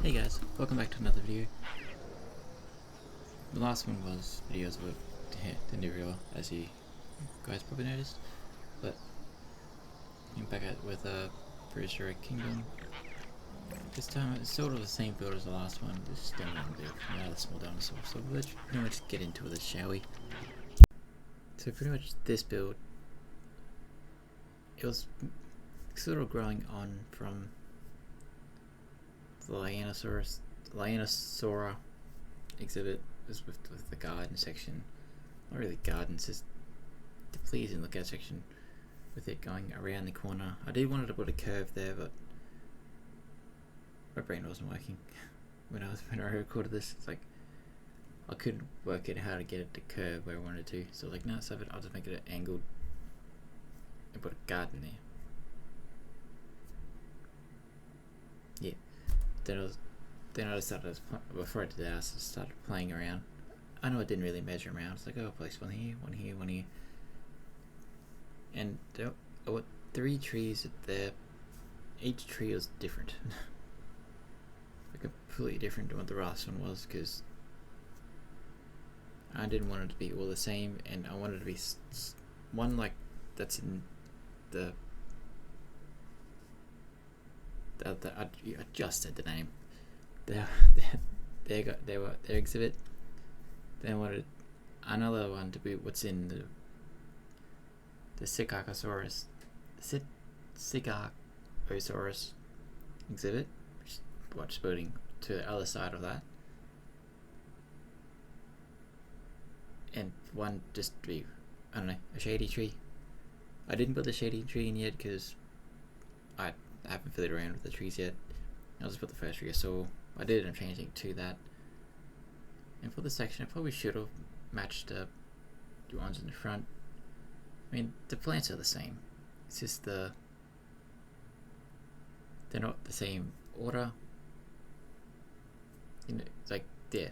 Hey guys, welcome back to another video. The last one was videos of the new reel, as you guys probably noticed, but I'm back at with a Prehistoric Kingdom. This time it's sort of the same build as the last one, just done a little bit from another small dinosaur, so let's pretty much get into this, shall we? So pretty much this build, it was sort of growing on from the Lionosaura exhibit was with the garden section. Not really gardens, just the pleasing lookout section with it going around the corner. I did want to put a curve there, but my brain wasn't working when I recorded this. It's like I couldn't work out how to get it to curve where I wanted to, so I was like, no, so I'll just make it angled and put a garden there. Yeah. Then I decided, before I did that, I just started playing around. I know I didn't really measure them out. It's like, oh, place one here, one here, one here. And there were 3 trees there. Each tree was different. Like completely different to what the last one was, because I didn't want it to be all the same, and I wanted it to be one like that's in the I just said the name. Their exhibit. Then I wanted another one to be what's in the Psittacosaurus exhibit, which building to the other side of that, and one just to be, I don't know, a shady tree. I didn't put the shady tree in yet because I haven't fiddled around with the trees yet. I'll just put the first tree I saw. I did end up changing to that. And for this section, I probably should have matched the ones in the front. I mean, the plants are the same. It's just they're not the same order. You know, it's like, yeah,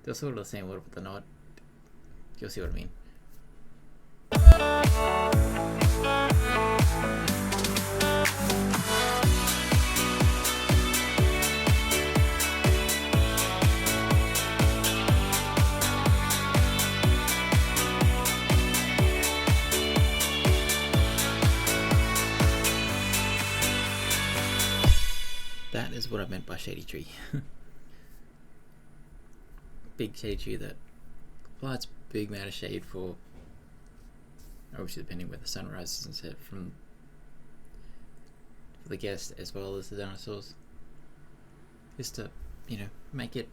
they're sort of the same order, but they're not. You'll see what I mean. That is what I meant by shady tree. Big shady tree that provides big amount of shade for, obviously depending where the sun rises and sets for the guests as well as the dinosaurs. Just to, you know, make it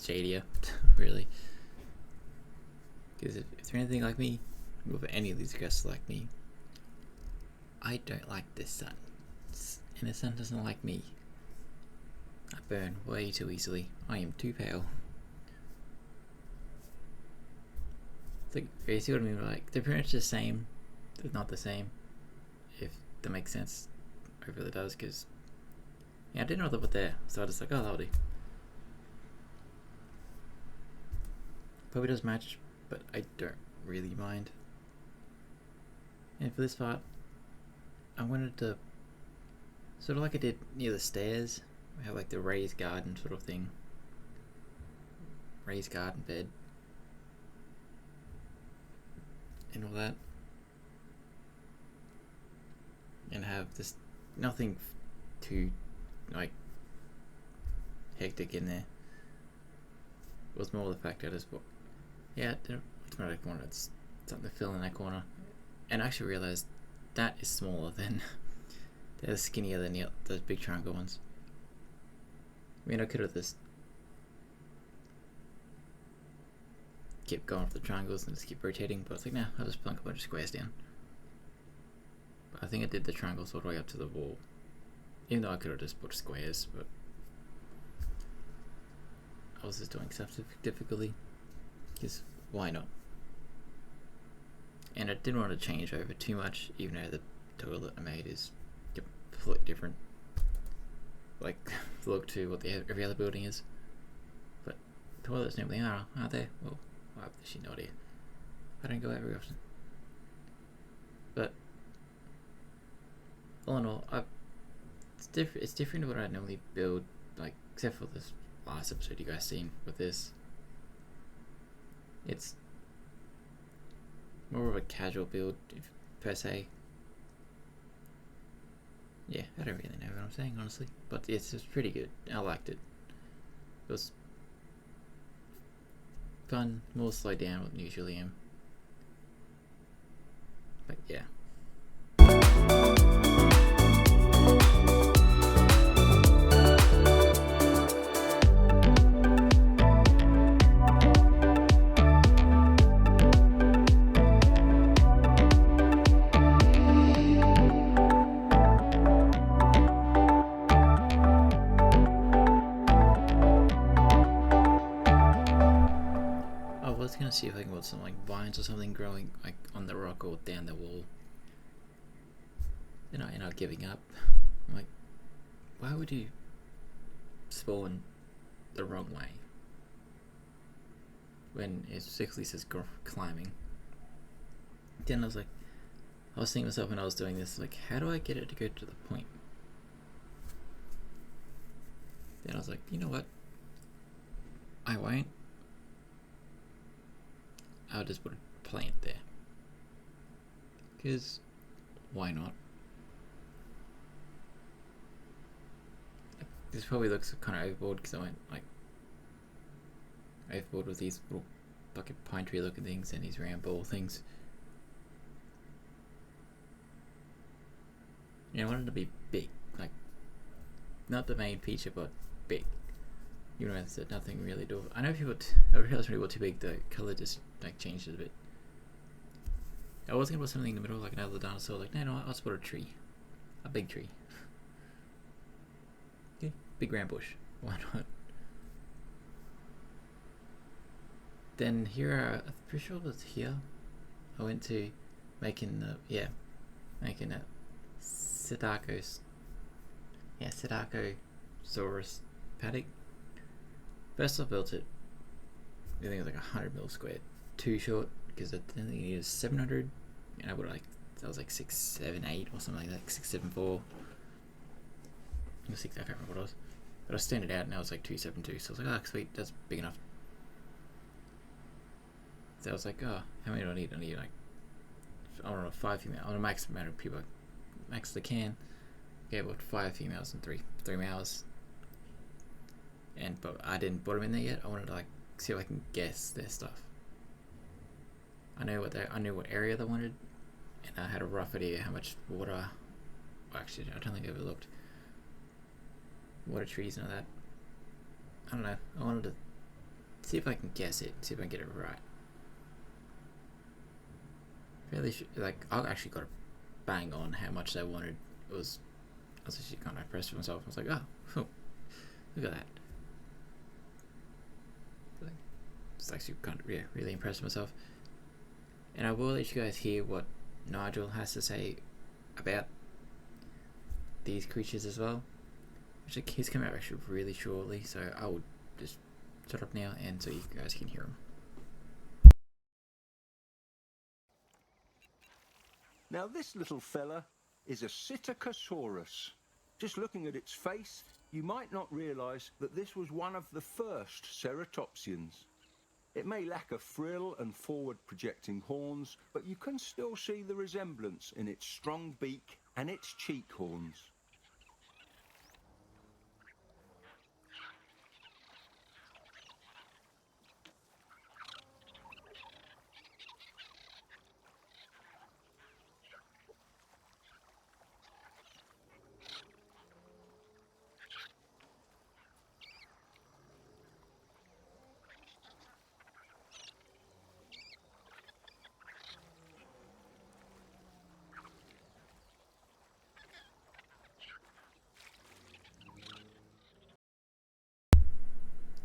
shadier, really. Because if they're anything like me, or if any of these guests like me, I don't like the sun. And the sun doesn't like me. I burn way too easily. I am too pale. It's like, you see what I mean? Like, they're pretty much the same. They're not the same. If that makes sense. It really does, because yeah, I didn't know they were there, so I was just like, oh, that'll do. Probably does match, but I don't really mind. And for this part, I wanted to, sort of like I did near the stairs, we have like the raised garden sort of thing. Raised garden bed. And all that. And have this, nothing too, like, hectic in there. It was more the fact that I just, yeah, it's not a corner, it's something to fill in that corner. And I actually realised that is smaller than, they're skinnier than those big triangle ones. I mean, I could have just kept going with the triangles and just keep rotating, but I was like, nah, I'll just plunk a bunch of squares down. But I think I did the triangles all the way up to the wall, even though I could have just put squares, but I was just doing stuff difficultly, because why not? And I didn't want to change over too much, even though the toilet I made is completely different, like look to what every other building is. But toilets normally are they? Well, I have actually no idea. I don't go out very often. But all in all, It's different to what I normally build, like except for this last episode you guys seen with this. It's more of a casual build per se. Yeah, I don't really know what I'm saying honestly, but it's pretty good. I liked it. It was fun, more slowed down than usually am. But yeah. I was gonna see if I can put some like vines or something growing like on the rock or down the wall. You're not giving up. I'm like, why would you spawn the wrong way when it specifically says climbing? Then I was thinking to myself when I was doing this, like, how do I get it to go to the point? Then I was like, you know what? I won't. I'll just put a plant there. Because why not? This probably looks kind of overboard because I went like overboard with these little bucket pine tree looking things and these round ball things. You know, I wanted to be big, like not the main feature, but big. You know, it's nothing really do. I know people. I realized when it got too big, the color just like changed a bit. I was gonna put something in the middle, like another dinosaur. Like, no, I'll just put a tree, a big tree. Okay, big round bush. Why not? Then here, I'm pretty sure it was here. I went to making a Psittacosaurus. Yeah, Psittacosaurus paddock. First I built it. I think it was like 100 mil squared. Too short because I think it needed 700, and I would that was like 678 or something like that. 674. I can't remember what it was. But I stand it out and I was like 272. So I was like, oh sweet, that's big enough. So I was like, oh, how many do I need? I need like, I don't know, 5 females. I want to max the amount of people, max the can. Yeah, about 5 females and three males. But I didn't put them in there yet. I wanted to like see if I can guess their stuff. I knew what area they wanted, and I had a rough idea how much water. Well, actually, I don't think I ever looked. Water, trees, and all that. I don't know. I wanted to see if I can guess it. See if I can get it right. Fairly like I actually got a bang on how much they wanted. I was actually kind of impressed with myself. I was like, oh, look at that. It's actually kind of really impressed with myself. And I will let you guys hear what Nigel has to say about these creatures as well. Which he's coming out actually really shortly, so I will just shut up now and so you guys can hear him. Now this little fella is a Psittacosaurus. Just looking at its face, you might not realise that this was one of the first ceratopsians. It may lack a frill and forward-projecting horns, but you can still see the resemblance in its strong beak and its cheek horns.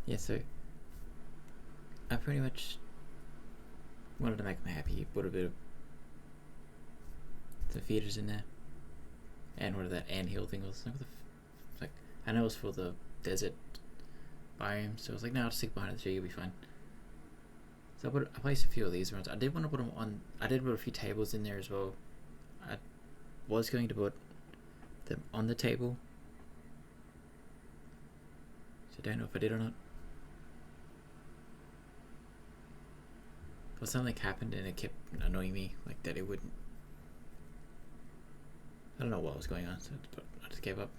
Yeah, so I pretty much wanted to make them happy. Put a bit of the feeders in there, and what that anthill thing was. Like, I know it was for the desert biome, so I was like, no, I'll just stick behind the tree. You'll be fine. So I placed a few of these ones. I did want to put them on. I did put a few tables in there as well. I was going to put them on the table I don't know if I did or not. But something happened and it kept annoying me, like that it wouldn't. I don't know what was going on, so I just gave up.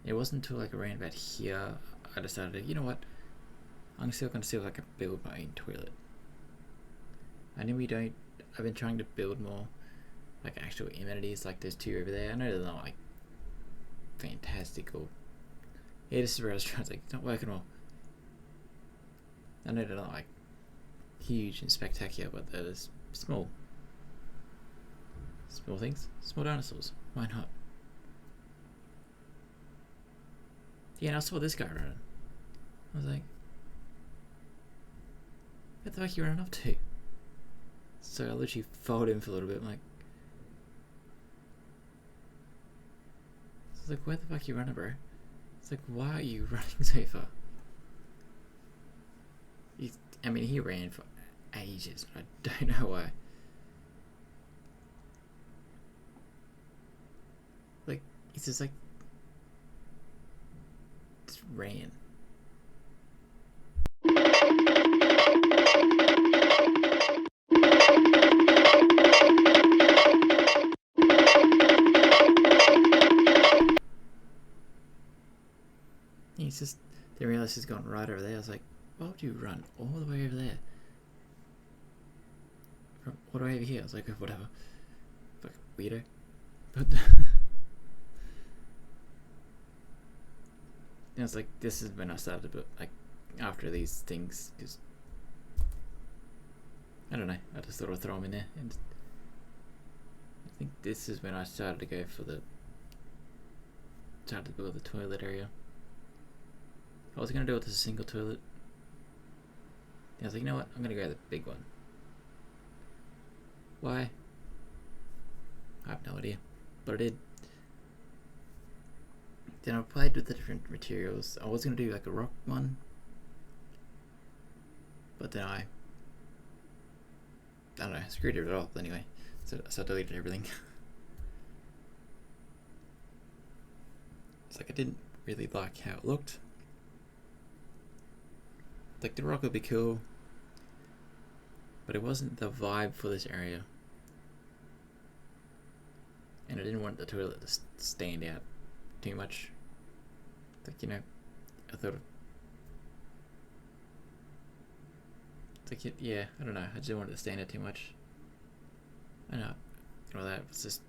It wasn't until like around about here I decided, you know what, I'm still gonna see if I can build my own toilet. I know we don't. I've been trying to build more like actual amenities, like those two over there. I know they're not like fantastic or. Yeah, this is where I was trying to it's not working well. I know they're not like huge and spectacular, but they're small. Small things, small dinosaurs. Why not? Yeah, and I saw this guy running. I was like, what the fuck are you running up to? So I literally followed him for a little bit. I'm like, I was like, where the fuck are you running, bro? It's like, why are you running so far? I mean, he ran for ages, but I don't know why. Like, it's just like, just ran. He's just, then realized he's gone right over there. I was like, why would you run all the way over there? From all the way over here? I was like, whatever. Fuck, weirdo. But I was like, this is when I started, but like after these things, because I don't know, I just thought I'd throw them in there, and I think this is when I started to go for started to build the toilet area. I was gonna do it as a single toilet. I was like, you know what, I'm gonna go the big one. Why? I have no idea, but I did. Then I played with the different materials. I was gonna do like a rock one, but then I don't know, screwed it all anyway. So I deleted everything. It's like I didn't really like how it looked. Like the rock would be cool, but it wasn't the vibe for this area. And I didn't want the toilet to stand out too much. Like, you know, I thought it's like, yeah, I don't know, I just didn't want it to stand out too much. I know, you know, that was just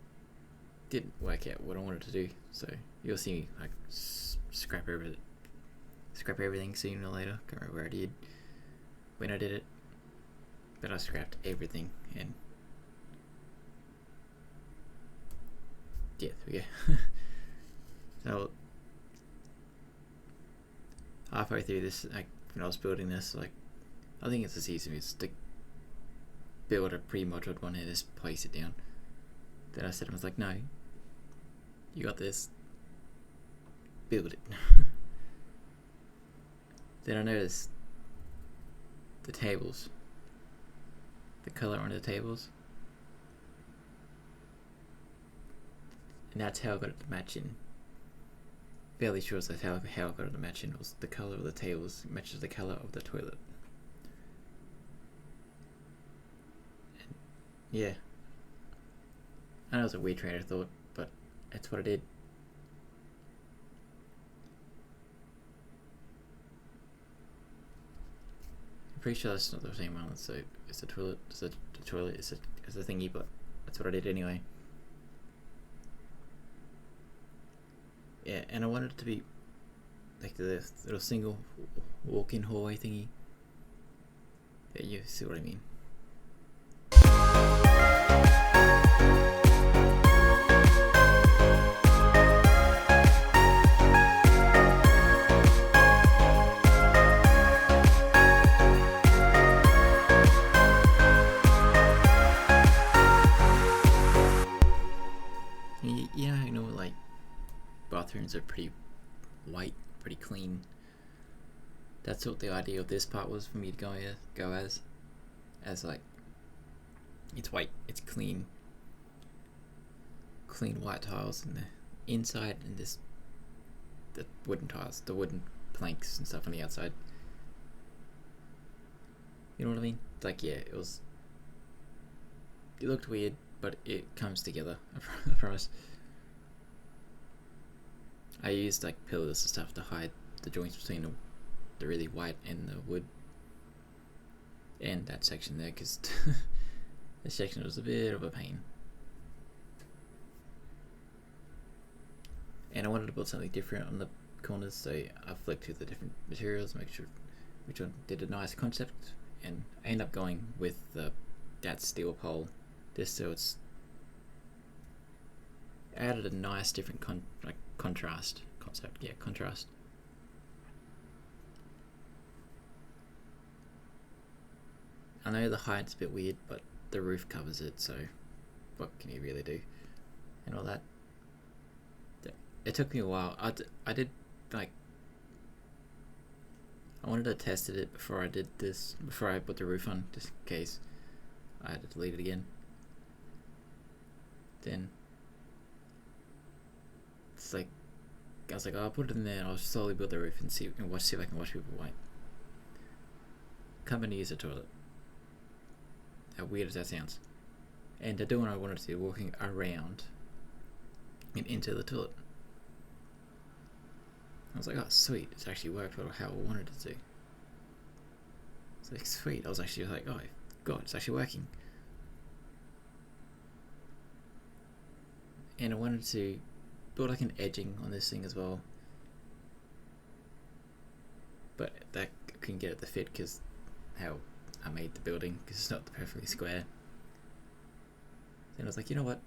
didn't work out what I wanted to do. So you'll see me like scrap everything sooner or later. Can't remember where I did, when I did it, but I scrapped everything, and yeah, there we go. So halfway through this, like when I was building this, like I think it's as easy as to build a pre-modeled one and just place it down. Then I said, I was like, no, you got this, build it. Then I noticed the tables, the color on the tables, and that's how I got it to match in. Fairly sure that's how I got it to match in, was the color of the tables matches the color of the toilet. And yeah, I know it was a weird train of thought, but that's what I did. I'm pretty sure that's not the same one, so it's the toilet, it's the toilet, it's the thingy, but that's what I did anyway. Yeah, and I wanted it to be like the little single walk-in hallway thingy. Yeah, you see what I mean. You know, like bathrooms are pretty white, pretty clean. That's what the idea of this part was for me to go as like, it's white, it's clean white tiles in the inside, and this the wooden tiles, the wooden planks and stuff on the outside. You know what I mean? Like, yeah, it looked weird, but it comes together. I promise. I used like pillars and stuff to hide the joints between the really white and the wood, and that section there, because this section was a bit of a pain. And I wanted to build something different on the corners, so I flicked through the different materials, make sure which one did a nice concept, and I ended up going with that steel pole, just so it's added a nice different contrast concept. Yeah, contrast. I know the height's a bit weird, but the roof covers it, so what can you really do? And all that. It took me a while. I did like, I wanted to test it before I did this, before I put the roof on, just in case I had to delete it again. Then it's like, I was like, oh, I'll put it in there and I'll slowly build the roof and see if I can watch people white. Come and use the toilet. How weird as that sounds. And to do what I wanted to do, walking around and into the toilet. I was like, oh sweet, it's actually worked how I wanted it to. It's like, sweet. I was actually like, oh god, it's actually working. And I wanted to build like an edging on this thing as well, but that I couldn't get it to fit because how I made the building, because it's not perfectly square. Then I was like, you know what?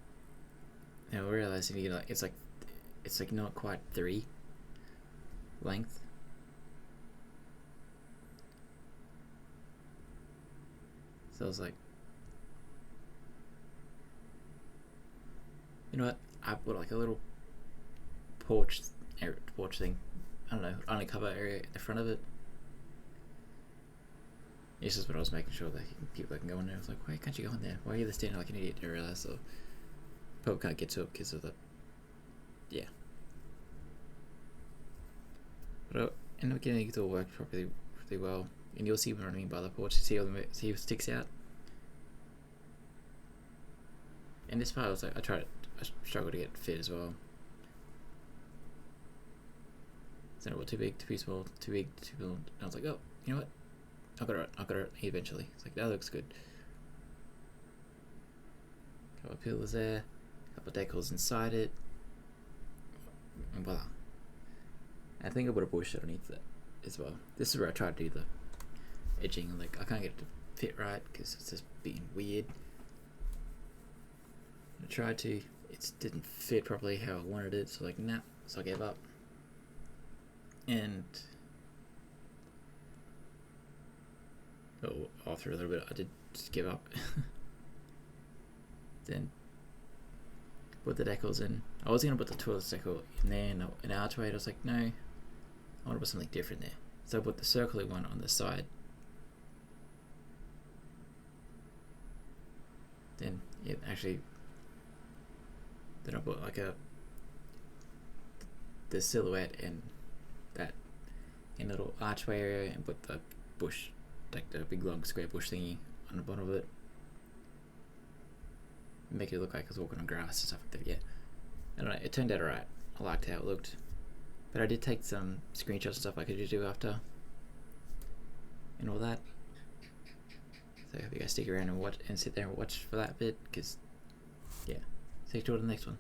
And I realized it's like not quite 3 length. So I was like, you know what? I put like a little porch thing. I don't know, only cover area in the front of it. This is what I was making sure that people can go in there. I was like, why can't you go in there? Why are you standing like an idiot? I realised so people can't get to it because of the, yeah. But I ended up getting it to work properly, really well. And you'll see what I mean by the porch. See how it sticks out. And this part, I was like, I struggled to get it fit as well. So it was too big, too small, too big, too small. And I was like, oh, you know what? I got it eventually. It's like, that looks good. Couple of pillars there, couple of decals inside it, and voila. I think I put a bush underneath that as well. This is where I tried to do the edging. Like, I can't get it to fit right because it's just being weird. I tried to, it didn't fit properly how I wanted it, so like, nah, so I gave up. And after a little bit, I did just give up. Then put the decals in. I was gonna put the toilet decal in there and an archway. I was like, no, I want to put something different there. So I put the circular one on the side. Then it actually, then I put like the silhouette and that in a little archway area, and put the bush, like the big long square bush thingy on the bottom of it. Make it look like I was walking on grass and stuff like that. Yeah, I don't know, it turned out alright. I liked how it looked, but I did take some screenshots and stuff I could do after and all that. So I hope you guys stick around and watch and sit there and watch for that bit, because yeah, see you to the next one.